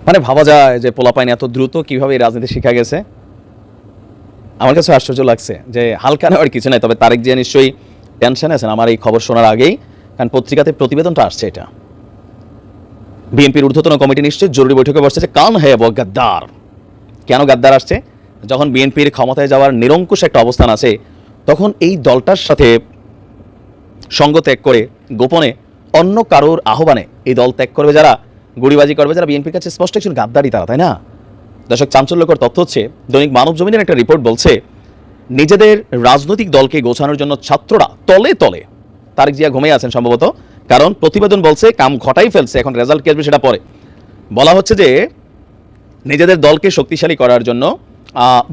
মানে ভাবা যায় যে পোলাপাইন এত দ্রুত কিভাবে এই রাজনীতি শিখা গেছে। আমার কাছে আশ্চর্য লাগছে যে হালকা নেওয়ার কিছু নাই। তবে তারেক জিয়া নিশ্চয়ই টেনশনে আছেন আমার এই খবর শোনার আগেই, কারণ পত্রিকাতে প্রতিবেদনটা আসছে। এটা বিএনপির ঊর্ধ্বতন কমিটি নিশ্চয়ই জরুরি বৈঠকে বসছে যে কান হ্যাঁ গাদ্দার। কেন গাদ্দার আসছে? যখন বিএনপির ক্ষমতায় যাওয়ার নিরঙ্কুশ একটা অবস্থান আছে, তখন এই দলটার সাথে সঙ্গ ত্যাগ করে গোপনে অন্য কারোর আহ্বানে এই দল ত্যাগ করবে যারা, গুড়িবাজি করবে যারা, বিএনপির কাছে স্পষ্ট একজন গাদ্দারই তারা, তাই না? দর্শক, চাঞ্চল্যকর তথ্য হচ্ছে দৈনিক মানব জমিনের একটা রিপোর্ট বলছে নিজেদের রাজনৈতিক দলকে গোছানোর জন্য ছাত্ররা তলে তলে, তারেক জিয়া ঘুমিয়ে আছেন সম্ভবত, কারণ প্রতিবেদন বলছে কাম ঘটাই ফেলছে, এখন রেজাল্ট কি আসবে সেটা পরে। বলা হচ্ছে যে নিজেদের দলকে শক্তিশালী করার জন্য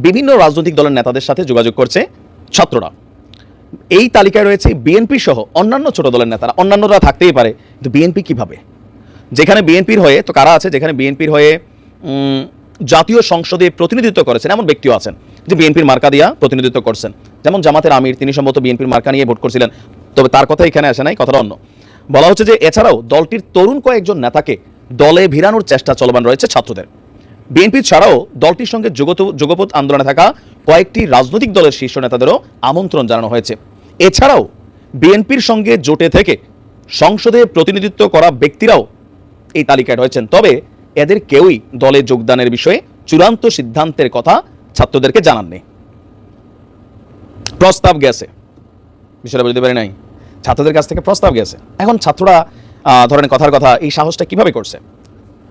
বিভিন্ন রাজনৈতিক দলের নেতাদের সাথে যোগাযোগ করছে ছাত্ররা। এই তালিকায় রয়েছে বিএনপি সহ অন্যান্য ছোট দলের নেতারা। অন্যান্যরা থাকতেই পারে, কিন্তু বিএনপি কিভাবে? যেখানে বিএনপির হয়ে তো কারা আছে, যেখানে বিএনপির হয়ে জাতীয় সংসদে প্রতিনিধিত্ব করেছেন এমন ব্যক্তিও আছেন যে বিএনপির মার্কা দিয়া প্রতিনিধিত্ব করছেন, যেমন জামাতের আমির, তিনি সম্ভবত বিএনপির মার্কা নিয়ে ভোট করছিলেন, তবে তার কথা এখানে আসে নাই, কথাটা অন্য। বলা হচ্ছে যে এছাড়াও দলটির তরুণ কয়েকজন নেতাকে দলে ভিড়ানোর চেষ্টা চলমান রয়েছে ছাত্রদের। বিএনপি ছাড়াও দলটির সঙ্গে যুগপৎ আন্দোলনে থাকা কয়েকটি রাজনৈতিক দলের শীর্ষ নেতাদেরও আমন্ত্রণ জানানো হয়েছে। এছাড়াও বিএনপির সঙ্গে জোটে থেকে সংসদে প্রতিনিধিত্ব করা ব্যক্তিরাও এই তালিকায় রয়েছেন। তবে এদের কেউই দলে যোগদানের বিষয়ে চূড়ান্ত সিদ্ধান্তের কথা ছাত্রদেরকে জানাননি। প্রস্তাব গেছে, বিষয়টা বুঝতে পারি নাই, ছাত্রদের কাছ থেকে প্রস্তাব গেছে। এখন ছাত্ররা ধরেন কথার কথা এই সাহসটা কিভাবে করছে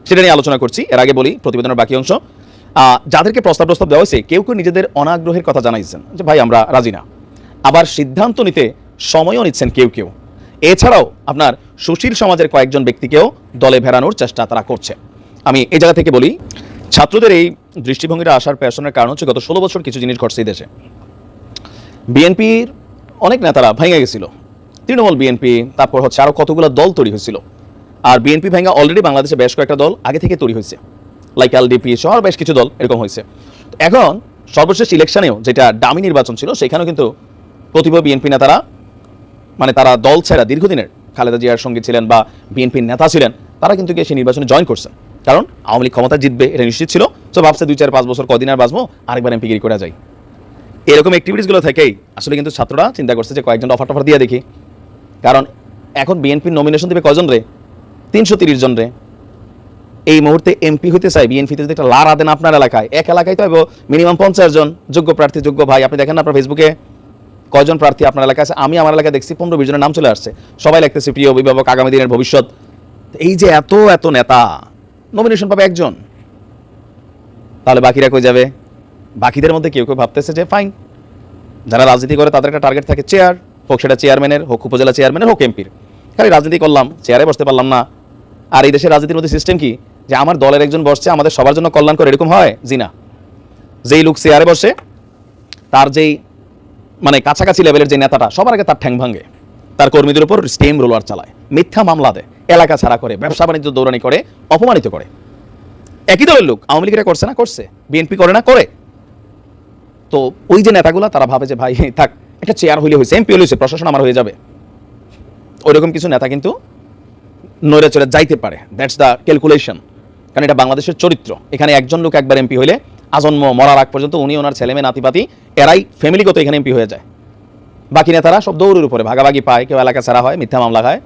সেটা নিয়ে আলোচনা করছি। এর আগে বলি প্রতিবেদনের বাকি অংশ। যাদেরকে প্রস্তাব দেওয়া হয়েছে কেউ কেউ নিজেদের অনাগ্রহের কথা জানাইছেন যে ভাই আমরা রাজি না, আবার সিদ্ধান্ত নিতে সময়ও নিচ্ছেন কেউ কেউ। এছাড়াও আপনার সুশীল সমাজের কয়েকজন ব্যক্তিকেও দলে ভেড়ানোর চেষ্টা তারা করছে। আমি এই জায়গা থেকে বলি, ছাত্রদের এই দৃষ্টিভঙ্গিটা আসার পেছনের কারণ হচ্ছে গত 16 বছর কিছু জিনিস ঘটছে এই দেশে। বিএনপির অনেক নেতারা ভেঙে গেছিল, তৃণমূল বিএনপি, তারপর হচ্ছে আরও কতগুলো দল তৈরি হয়েছিল। আর বিএনপি ভেঙে অলরেডি বাংলাদেশে বেশ কয়েকটা দল আগে থেকে তৈরি হয়েছে, লাইক এলডিপি সহ বেশ কিছু দল এরকম হয়েছে। এখন সর্বশেষ ইলেকশনেও যেটা ডামি নির্বাচন ছিল, সেখানেও কিন্তু প্রতিভা বিএনপি নেতারা, মানে তারা দল ছেড়া দীর্ঘদিনের খালেদা জিয়ার সঙ্গে ছিলেন বা বিএনপির নেতা ছিলেন, তারা কিন্তু গিয়ে সেই নির্বাচনে জয়েন করছেন, কারণ আওয়ামী লীগ ক্ষমতা জিতবে এটা নিশ্চিত ছিল। তো ভাবছে 2-4-5 বছর কদিন আর বাঁচবো, আরেকবার এমপিগিরি করা যায়। এরকম অ্যাক্টিভিটিসগুলো থেকেই আসলে কিন্তু ছাত্ররা চিন্তা করছে যে কয়েকজন অফার টফার দিয়ে দেখি, কারণ এখন বিএনপির নমিনেশন দেবে কয়জন রে? 330 জন রে। এই মুহূর্তে এমপি হইতে চাই বিএনপিতে যদি একটা লারা দেন আপনার এলাকায়, এক এলাকায় তো মিনিমাম 50 জন যোগ্য প্রার্থী, যোগ্য ভাই। আপনি দেখেন না আপনার ফেসবুকে কয়জন প্রার্থী আপনার এলাকায় আছে? আমি আমার এলাকায় দেখছি 15-20 জনের নাম চলে আসছে, সবাই লিখতেছে প্রিয় অভিভাবক, আগামী দিনের ভবিষ্যৎ। এই যে এত এত নেতা, নমিনেশন পাবে একজন, তাহলে বাকিরা কই যাবে? বাকিদের মধ্যে কেউ কেউ ভাবতেছে যে ফাইন, যারা রাজনীতি করে তাদের একটা টার্গেট থাকে চেয়ার, হোক সেটা চেয়ারম্যানের, হোক উপজেলা চেয়ারম্যানের, হোক এমপির। খালি রাজনীতি করলাম, চেয়ারে বসতে পারলাম না। আর এই দেশের রাজনীতির মধ্যে সিস্টেম কি যে আমার দলের একজন বসছে, আমাদের সবার জন্য কল্যাণ করে, এরকম হয়? জি না। যেই লোক চেয়ারে বসে, তার যেই মানে কাছাকাছি লেভেলের যে নেতাটা, সবার আগে তার ঠ্যাং ভাঙে, তার কর্মীদের উপর স্টেম রোলার চালায়, মিথ্যা মামলা দেয়, এলাকা ছাড়া করে, ব্যবসা বাণিজ্য দৌড়ানি করে, অপমানিত করে। একই দলের লোক। আওয়ামী লীগেরা করছে না? করছে। বিএনপি করে না? করে। তো ওই যে নেতাগুলা তারা ভাবে যে ভাই থাক, একটা চেয়ার হইলে হয়েছে, এমপি হয়েছে, প্রশাসন আমার হয়ে যাবে। ওইরকম কিছু নেতা কিন্তু নইরে চলে যাইতে পারে, দ্যাটস দ্য ক্যালকুলেশন। কারণ এটা বাংলাদেশের চরিত্র। এখানে একজন লোক একবার এমপি হইলে আজন্ম মরার আগ পর্যন্ত উনি ওনার ছেলে মেয়ে নাতিপাতি এরাই ফ্যামিলিগত এখানে এমপি হয়ে যায়। বাকি নেতারা সব দৌড়ের উপরে ভাগাভাগি পায়, কেউ এলাকা ছাড়া হয়, মিথ্যা মামলা খায়।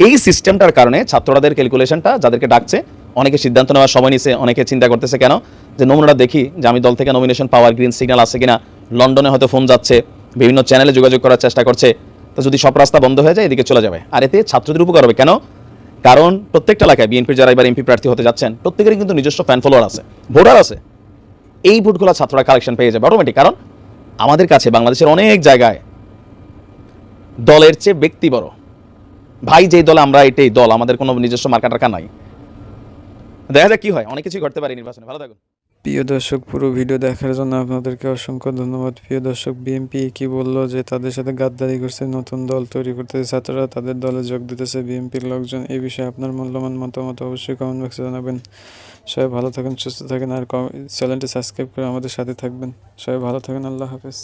এই সিস্টেমটার কারণে ছাত্রদের ক্যালকুলেশনটা, যাদেরকে ডাকছে, অনেকে সিদ্ধান্ত নেওয়ার সময় নিছে, অনেকে চিন্তা করতেছে কেন যে নমুনাটা দেখি যে আমি দল থেকে নমিনেশন পাওয়ার গ্রিন সিগন্যাল আছে কিনা, লন্ডনে হয়তো ফোন যাচ্ছে, বিভিন্ন চ্যানেলে যোগাযোগ করার চেষ্টা করছে। তো যদি সব রাস্তা বন্ধ হয়ে যায় এদিকে চলে যাবে। আর এতে ছাত্রদের উপকার হবে কেন? কারণ প্রত্যেকটা এলাকায় বিএনপির যারা এবার এমপি প্রার্থী হতে যাচ্ছেন, প্রত্যেকেরই কিন্তু নিজস্ব ফ্যান ফলোয়ার আছে, ভোটার আছে। এই ভোটগুলো ছাত্ররা কালেকশন পেয়ে যাবে অটোমেটিক। কারণ আমাদের কাছে বাংলাদেশের অনেক জায়গায় দলের চেয়ে ব্যক্তি বড়। ভাই যেই দলে আমরা এটাই দল, আমাদের কোনো নিজস্ব মার্কা টার্কা নাই। দেখা যাক কি হয়, অনেক কিছুই ঘটতে পারে নির্বাচনে। ভালো থাকুন। প্রিয় দর্শক, পুরো ভিডিও দেখার জন্য আপনাদেরকে অসংখ্য ধন্যবাদ। প্রিয় দর্শক, বিএনপি কি বললো যে তাদের সাথে গাদ্দারি করছে, নতুন দল তৈরি করতেছে, ছাত্ররা তাদের দলে যোগ দিতেছে বিএনপির লোকজন। এই বিষয়ে আপনার মূল্যবান মতামত অবশ্যই কমেন্ট বক্সে জানাবেন। সবাই ভালো থাকেন, সুস্থ থাকেন, আর চ্যানেলটি সাবস্ক্রাইব করে আমাদের সাথে থাকবেন। সবাই ভালো থাকেন, আল্লাহ হাফেজ।